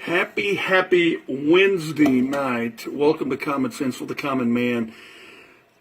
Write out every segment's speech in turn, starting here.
Happy Wednesday night. Welcome to Common Sense for the Common Man.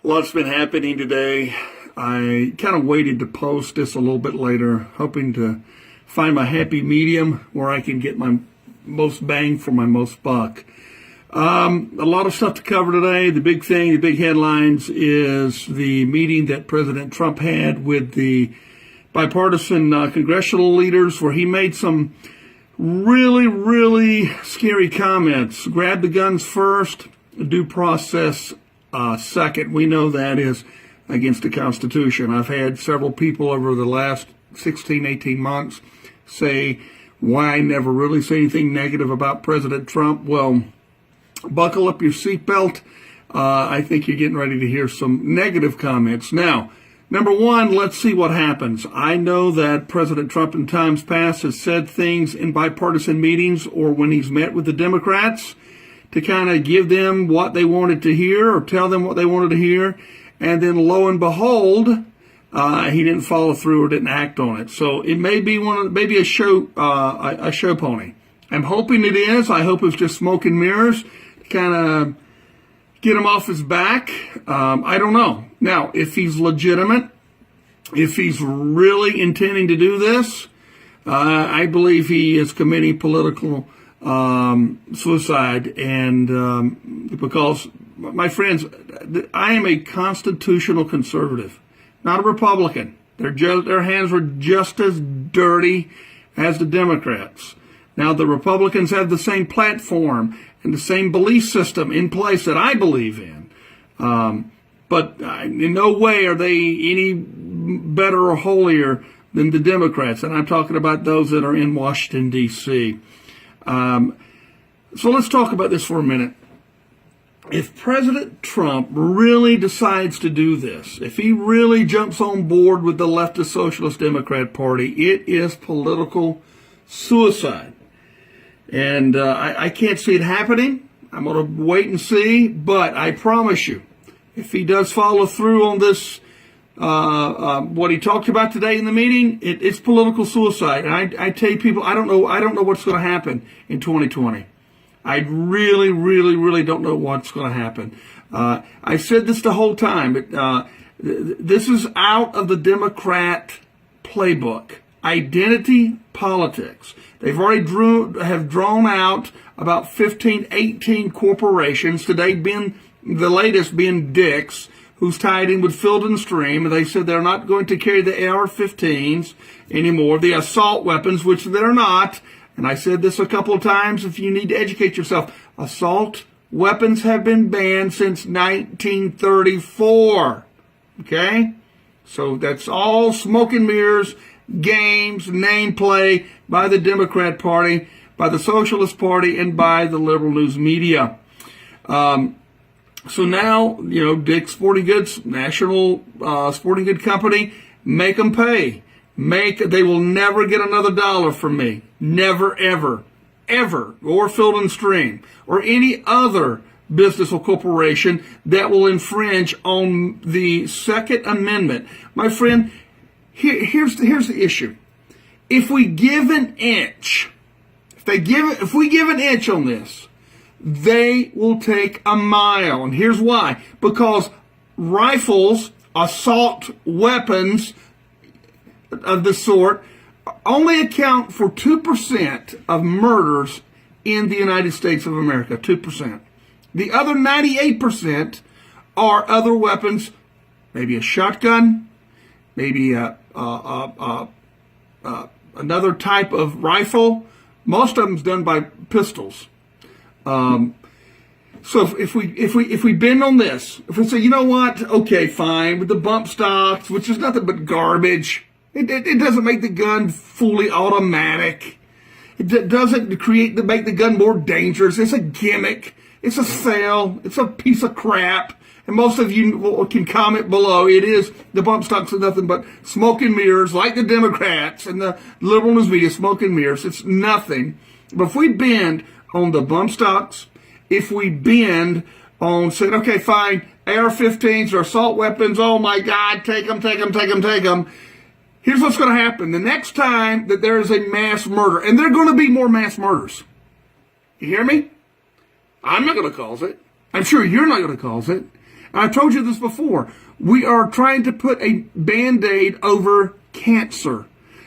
Lots been happening today. I kind of waited to post this a little bit later, hoping to find my happy medium where I can get my most bang for my most buck. A lot of stuff to cover today. The big thing, the big headlines is the meeting that President Trump had with the bipartisan congressional leaders, where he made some really scary comments. Grab the guns first, due process second. We know that is against the Constitution. I've had several people over the last 16, 18 months say why I never really say anything negative about President Trump. Well, buckle up your seatbelt. I think you're getting ready to hear some negative comments. Now, number one, let's see what happens. I know that President Trump in times past has said things in bipartisan meetings or when he's met with the Democrats to kind of give them what they wanted to hear or tell them what they wanted to hear. And then lo and behold, he didn't follow through or didn't act on it. So it may be maybe a show pony. I'm hoping it is. I hope it's just smoke and mirrors to kind of get him off his back. I don't know. Now, if he's legitimate, if he's really intending to do this, I believe he is committing political suicide. And because, my friends, I am a constitutional conservative, not a Republican. Their hands were just as dirty as the Democrats. Now, the Republicans have the same platform and the same belief system in place that I believe in. But in no way are they any better or holier than the Democrats. And I'm talking about those that are in Washington, D.C. So let's talk about this for a minute. If President Trump really decides to do this, if he really jumps on board with the leftist Socialist Democrat Party, it is political suicide. And I can't see it happening. I'm going to wait and see. But I promise you, if he does follow through on this, what he talked about today in the meeting, it's political suicide. And I tell you, people, I don't know what's going to happen in 2020. I really don't know what's going to happen. I've said this the whole time, but this is out of the Democrat playbook. Identity politics. They've already drawn out about 15, 18 corporations, today being the latest being Dick's, who's tied in with Field and Stream, and they said they're not going to carry the AR-15s anymore, the assault weapons, which they're not. And I said this a couple of times, if you need to educate yourself, assault weapons have been banned since 1934. Okay? So that's all smoke and mirrors, games, name play by the Democrat Party, by the Socialist Party, and by the liberal news media. So now, Dick's Sporting Goods, national sporting good company, make them pay. They will never get another dollar from me. Never, ever. Or Field and Stream, or any other business or corporation that will infringe on the Second Amendment. My friend, here's the issue. If we give an inch, if we give an inch on this, they will take a mile. And here's why. Because rifles, assault weapons of this sort, only account for 2% of murders in the United States of America. 2%. The other 98% are other weapons, maybe a shotgun, maybe another type of rifle. Most of them's done by pistols. So if we bend on this, if we say, you know what, okay, fine, with the bump stocks, which is nothing but garbage, it doesn't make the gun fully automatic. It doesn't make the gun more dangerous. It's a gimmick. It's a sale. It's a piece of crap. And most of you can comment below. It is, the bump stocks are nothing but smoke and mirrors, like the Democrats and the liberal news media, smoke and mirrors. It's nothing. But if we bend on the bump stocks, if we bend on saying, okay, fine, AR-15s or assault weapons, oh my God, take them. Here's what's going to happen. The next time that there is a mass murder, and there are going to be more mass murders. You hear me? I'm not going to cause it. I'm sure you're not going to cause it. I told you this before. We are trying to put a Band-Aid over cancer.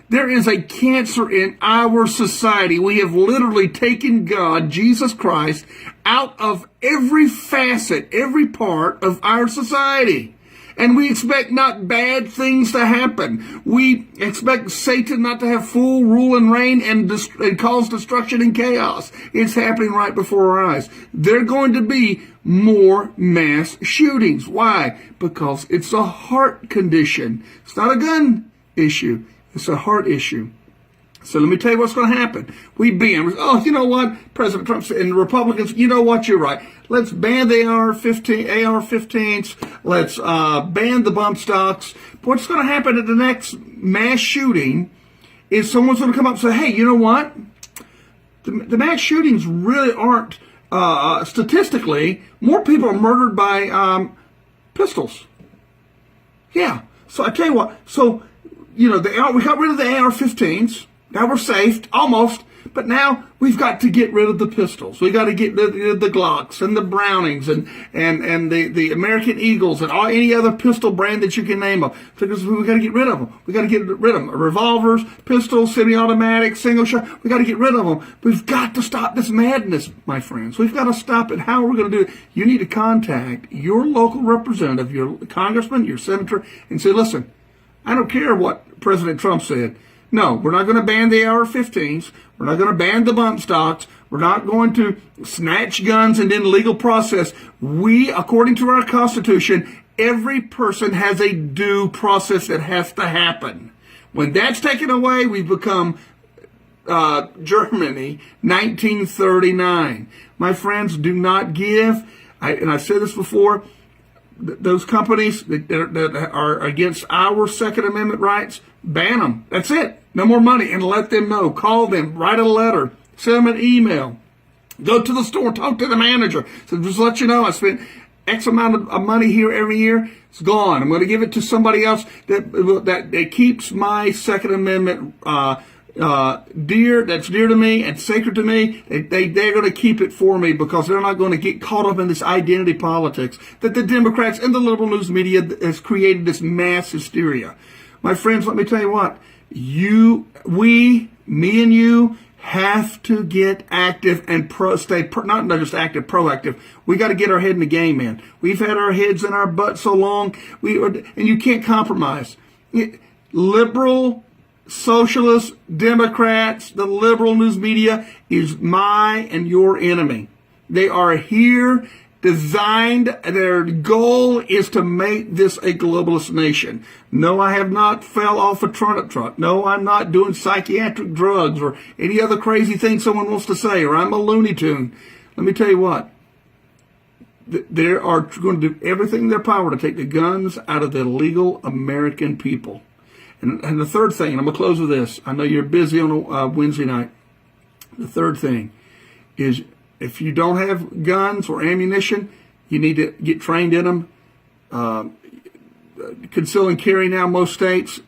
There is a cancer in our society. We have literally taken God, Jesus Christ, out of every facet, every part of our society. And we expect not bad things to happen. We expect Satan not to have full rule and reign and cause destruction and chaos. It's happening right before our eyes. There are going to be more mass shootings. Why? Because it's a heart condition. It's not a gun issue. It's a heart issue. So let me tell you what's going to happen. You know what? President Trump and the Republicans, you know what? You're right. Let's ban the AR-15s. Let's ban the bump stocks. What's going to happen at the next mass shooting is someone's going to come up and say, hey, you know what? The mass shootings really aren't, statistically, more people are murdered by pistols. Yeah. So I tell you what. So, we got rid of the AR-15s. Now we're safe, almost, but now we've got to get rid of the pistols. We've got to get rid of the Glocks and the Brownings and the American Eagles and any other pistol brand that you can name them. Because we've got to get rid of them. We've got to get rid of them. Revolvers, pistols, semi-automatic, single shot. We've got to get rid of them. We've got to stop this madness, my friends. We've got to stop it. How are we going to do it? You need to contact your local representative, your congressman, your senator, and say, listen, I don't care what President Trump said. No, we're not going to ban the AR-15s. We're not going to ban the bump stocks. We're not going to snatch guns and then legal process. We, according to our Constitution, every person has a due process that has to happen. When that's taken away, we become Germany, 1939. My friends, do not give. And I've said this before. Those companies that are against our Second Amendment rights, ban them. That's it. No more money. And let them know. Call them. Write a letter. Send them an email. Go to the store. Talk to the manager. So just let you know, I spent X amount of money here every year. It's gone. I'm going to give it to somebody else that keeps my Second Amendment that's dear to me and sacred to me. They're going to keep it for me because they're not going to get caught up in this identity politics that the Democrats and the liberal news media has created, this mass hysteria. My friends, let me tell you what, me and you have to get active and not just active, proactive. We got to get our head in the game, man. We've had our heads in our butt so long, and you can't compromise. Liberal, socialists, Democrats, the liberal news media is my and your enemy. They are here designed, their goal is to make this a globalist nation. No, I have not fell off a turnip truck. No, I'm not doing psychiatric drugs or any other crazy thing someone wants to say, or I'm a Looney Tune. Let me tell you what. They are going to do everything in their power to take the guns out of the legal American people. And the third thing, and I'm going to close with this. I know you're busy on a Wednesday night. The third thing is if you don't have guns or ammunition, you need to get trained in them. Conceal and carry now, most states,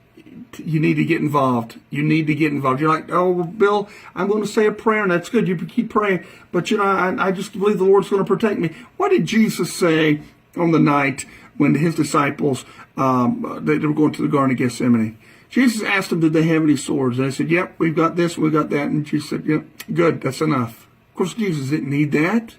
you need to get involved. You need to get involved. You're like, oh, well, Bill, I'm going to say a prayer, and that's good. You keep praying. But, I just believe the Lord's going to protect me. What did Jesus say on the night when his disciples, they were going to the Garden of Gethsemane? Jesus asked them, did they have any swords? And they said, yep, we've got this, we've got that. And Jesus said, yep, good, that's enough. Of course, Jesus didn't need that.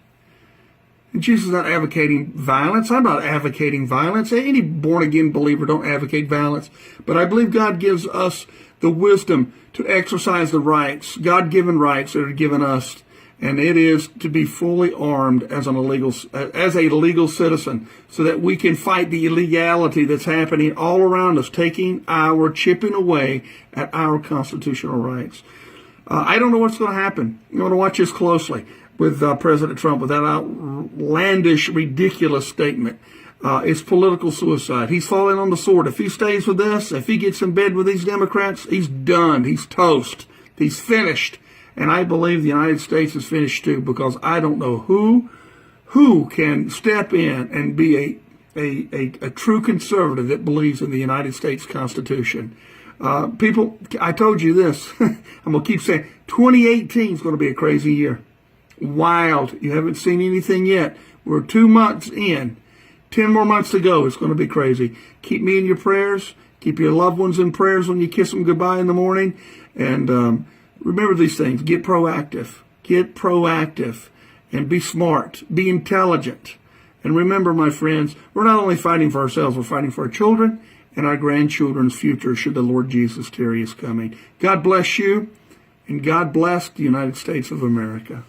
And Jesus is not advocating violence. I'm not advocating violence. Any born-again believer don't advocate violence. But I believe God gives us the wisdom to exercise the rights, God-given rights that are given us. And it is to be fully armed as a legal citizen so that we can fight the illegality that's happening all around us, chipping away at our constitutional rights. I don't know what's going to happen. I'm going to watch this closely with President Trump with that outlandish, ridiculous statement. It's political suicide. He's falling on the sword. If he stays with this, if he gets in bed with these Democrats, he's done. He's toast. He's finished. And I believe the United States is finished too, because I don't know who can step in and be a true conservative that believes in the United States Constitution. People, I told you this. I'm going to keep saying 2018 is going to be a crazy year. Wild. You haven't seen anything yet. We're 2 months in. 10 more months to go. It's going to be crazy. Keep me in your prayers. Keep your loved ones in prayers when you kiss them goodbye in the morning. And remember these things. Get proactive. Get proactive. And be smart. Be intelligent. And remember, my friends, we're not only fighting for ourselves, we're fighting for our children and our grandchildren's future should the Lord Jesus tarry his coming. God bless you, and God bless the United States of America.